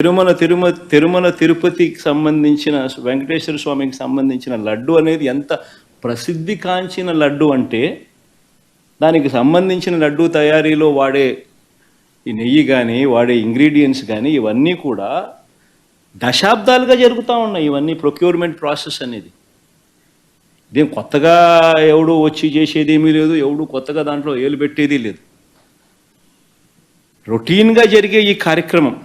తిరుమల తిరుపతికి సంబంధించిన వెంకటేశ్వర స్వామికి సంబంధించిన లడ్డు అనేది ఎంత ప్రసిద్ధి కాంచిన లడ్డు అంటే దానికి సంబంధించిన లడ్డు తయారీలో వాడే ఈ నెయ్యి కానీ వాడే ఇంగ్రీడియంట్స్ కానీ ఇవన్నీ కూడా దశాబ్దాలుగా జరుగుతూ ఉన్నాయి. ఇవన్నీ ప్రొక్యూర్మెంట్ ప్రాసెస్ అనేది ఇదేం కొత్తగా ఎవడు వచ్చి చేసేది ఏమీ లేదు, ఎవడు కొత్తగా దాంట్లో ఏలు పెట్టేది లేదు. రొటీన్గా జరిగే ఈ కార్యక్రమం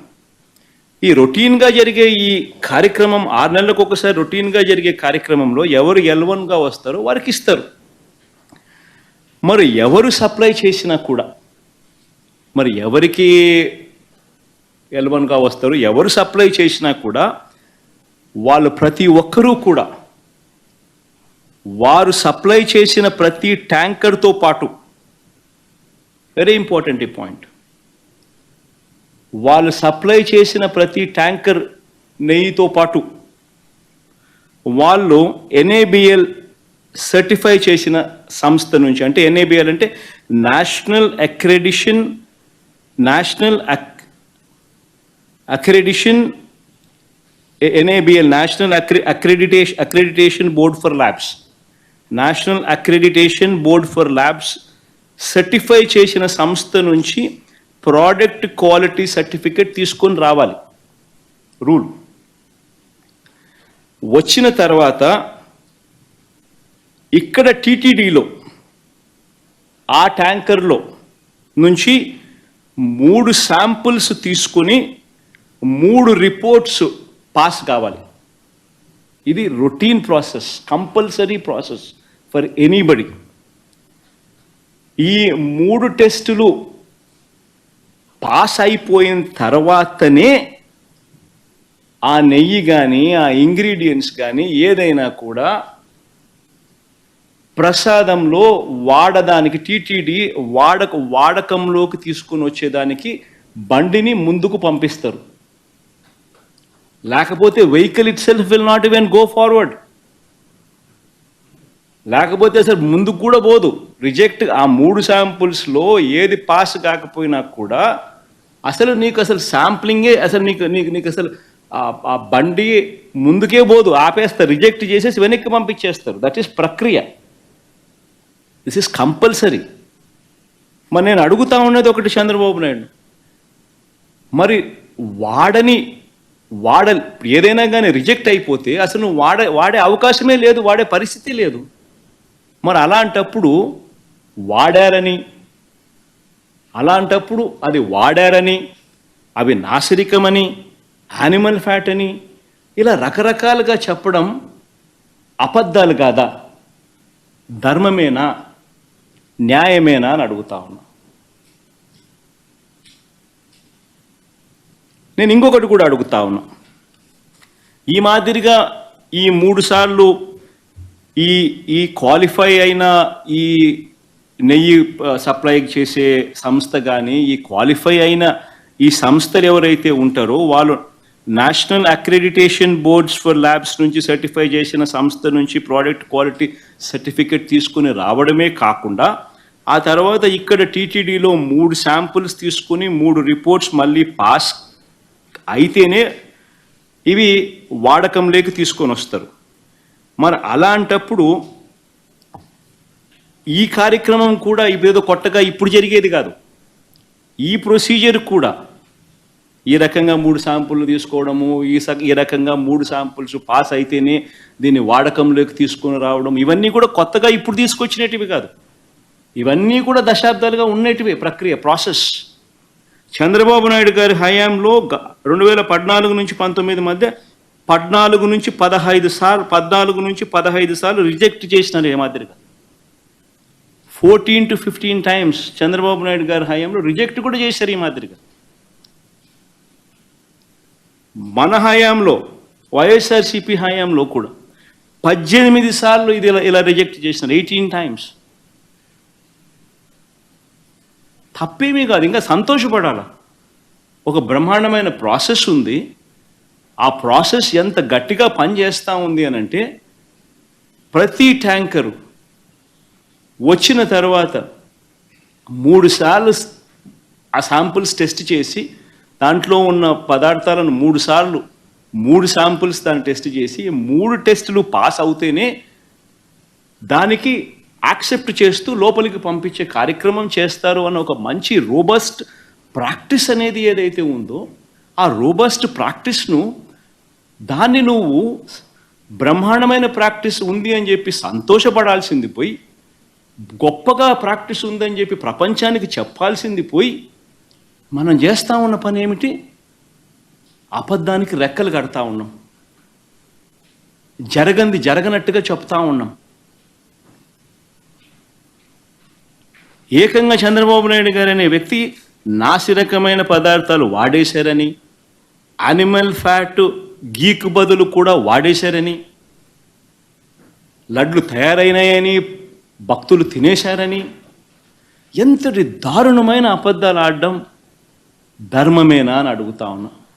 రొటీన్గా జరిగే ఈ కార్యక్రమం 6 నెలలకు ఒకసారి రొటీన్గా జరిగే కార్యక్రమంలో ఎవరు L1గా వస్తారో వారికి ఇస్తారు. మరి ఎవరు సప్లై చేసినా కూడా మరి ఎవరికి L1గా వస్తారు, ఎవరు సప్లై చేసినా కూడా వాళ్ళు ప్రతి ఒక్కరూ కూడా వారు సప్లై చేసిన ప్రతి ట్యాంకర్తో పాటు, వెరీ ఇంపార్టెంట్ ఈ పాయింట్, వాళ్ళు సప్లై చేసిన ప్రతి ట్యాంకర్ నెయ్యితో పాటు వాళ్ళు NABL సర్టిఫై చేసిన సంస్థ నుంచి, అంటే NABL అంటే national accreditation NABL national accreditation board for labs, national accreditation board for labs certify చేసిన సంస్థ నుంచి ప్రోడక్ట్ క్వాలిటీ సర్టిఫికేట్ తీసుకొని రావాలి. రూల్ వచ్చిన తర్వాత ఇక్కడ TTDలో ఆ ట్యాంకర్లో నుంచి 3 శాంపుల్స్ తీసుకుని 3 రిపోర్ట్స్ పాస్ కావాలి. ఇది routine process, compulsory process for anybody. ఈ 3 టెస్టులు పాస్ అయిపోయిన తర్వాతనే ఆ నెయ్యి కానీ ఆ ఇంగ్రీడియంట్స్ కానీ ఏదైనా కూడా ప్రసాదంలో వాడడానికి TTD వాడకంలోకి తీసుకుని వచ్చేదానికి బండిని ముందుకు పంపిస్తారు. లేకపోతే vehicle it self will not even go forward. లేకపోతే అసలు ముందుకు కూడా పోదు, రిజెక్ట్. ఆ 3 శాంపుల్స్లో ఏది పాస్ కాకపోయినా కూడా అసలు నీకు అసలు శాంప్లింగే అసలు నీకు అసలు ఆ బండి ముందుకే పోదు, ఆపేస్తారు, రిజెక్ట్ చేసేసి వెనక్కి పంపించేస్తారు. దట్ ఈస్ ప్రక్రియ. This is compulsory. మరి నేను అడుగుతా ఉన్నది ఒకటి, చంద్రబాబు నాయుడు మరి ఏదైనా కానీ రిజెక్ట్ అయిపోతే అసలు నువ్వు వాడే అవకాశమే లేదు, వాడే పరిస్థితి లేదు. మరి అలాంటప్పుడు అది వాడారని, అవి నాసిరికమని, యానిమల్ ఫ్యాట్ అని ఇలా రకరకాలుగా చెప్పడం అబద్ధాలు కాదా? ధర్మమేనా, న్యాయమేనా అని అడుగుతా ఉన్నా. నేను ఇంకొకటి కూడా అడుగుతా ఉన్నా. ఈ మాదిరిగా ఈ 3 సార్లు ఈ క్వాలిఫై అయిన ఈ నెయ్యి సప్లై చేసే సంస్థ కానీ, ఈ క్వాలిఫై అయిన ఈ సంస్థలు ఎవరైతే ఉంటారో వాళ్ళు national accreditation boards for labs నుంచి సర్టిఫై చేసిన సంస్థ నుంచి ప్రోడక్ట్ క్వాలిటీ సర్టిఫికేట్ తీసుకుని రావడమే కాకుండా ఆ తర్వాత ఇక్కడ TTDలో 3 శాంపుల్స్ తీసుకుని 3 రిపోర్ట్స్ మళ్ళీ పాస్ అయితేనే ఇవి వాడకంలోకి తీసుకొని వస్తారు. మరి అలాంటప్పుడు ఈ కార్యక్రమం కూడా ఇదేదో కొత్తగా ఇప్పుడు జరిగేది కాదు. ఈ ప్రొసీజర్ కూడా ఈ రకంగా 3 శాంపుల్లు తీసుకోవడము, ఈ రకంగా 3 శాంపుల్స్ పాస్ అయితేనే దీన్ని వాడకంలోకి తీసుకొని రావడం, ఇవన్నీ కూడా కొత్తగా ఇప్పుడు తీసుకొచ్చినటివి కాదు. ఇవన్నీ కూడా దశాబ్దాలుగా ఉన్నటివి ప్రక్రియ, ప్రాసెస్. చంద్రబాబు నాయుడు గారి హయాంలో 2014 నుంచి 19 మధ్య 14 నుంచి 15 సార్లు రిజెక్ట్ చేసినారు. ఏ మాదిరిగా 14 to 15 టైమ్స్ చంద్రబాబు నాయుడు గారి హయాంలో రిజెక్ట్ కూడా చేశారు. ఈ మాదిరిగా మన హయాంలో YSRCP హయాంలో కూడా 18 సార్లు ఇది ఇలా రిజెక్ట్ చేసినారు, 18 టైమ్స్. తప్పేమీ కాదు, ఇంకా సంతోషపడాలా. ఒక బ్రహ్మాండమైన ప్రాసెస్ ఉంది. ఆ ప్రాసెస్ ఎంత గట్టిగా పనిచేస్తూ ఉంది అని అంటే ప్రతి ట్యాంకరు వచ్చిన తర్వాత 3 సార్లు ఆ శాంపుల్స్ టెస్ట్ చేసి దాంట్లో ఉన్న పదార్థాలను 3 సార్లు 3 శాంపుల్స్ దాన్ని టెస్ట్ చేసి 3 టెస్టులు పాస్ అవుతేనే దానికి యాక్సెప్ట్ చేస్తూ లోపలికి పంపించే కార్యక్రమం చేస్తారు అన్న ఒక మంచి రోబస్ట్ ప్రాక్టీస్ అనేది ఏదైతే ఉందో ఆ రోబస్ట్ ప్రాక్టీస్ను దాన్ని నువ్వు బ్రహ్మాండమైన ప్రాక్టీస్ ఉంది అని చెప్పి సంతోషపడాల్సింది పోయి గొప్పగా ప్రాక్టీస్ ఉందని చెప్పి ప్రపంచానికి చెప్పాల్సింది పోయి మనం చేస్తూ ఉన్న పని ఏమిటి? అబద్ధానికి రెక్కలు కడతా ఉన్నాం, జరగనట్టుగా చెప్తా ఉన్నాం. ఏకంగా చంద్రబాబు నాయుడు గారు అనే వ్యక్తి నాసిరకమైన పదార్థాలు వాడేశారని, యానిమల్ ఫ్యాట్ గీకు బదులు కూడా వాడేశారని, లడ్లు తయారైనాయని భక్తులు తినేశారని, ఎంతటి దారుణమైన అబద్ధాలు ఆడడం ధర్మమేనా అని అడుగుతా ఉన్నా.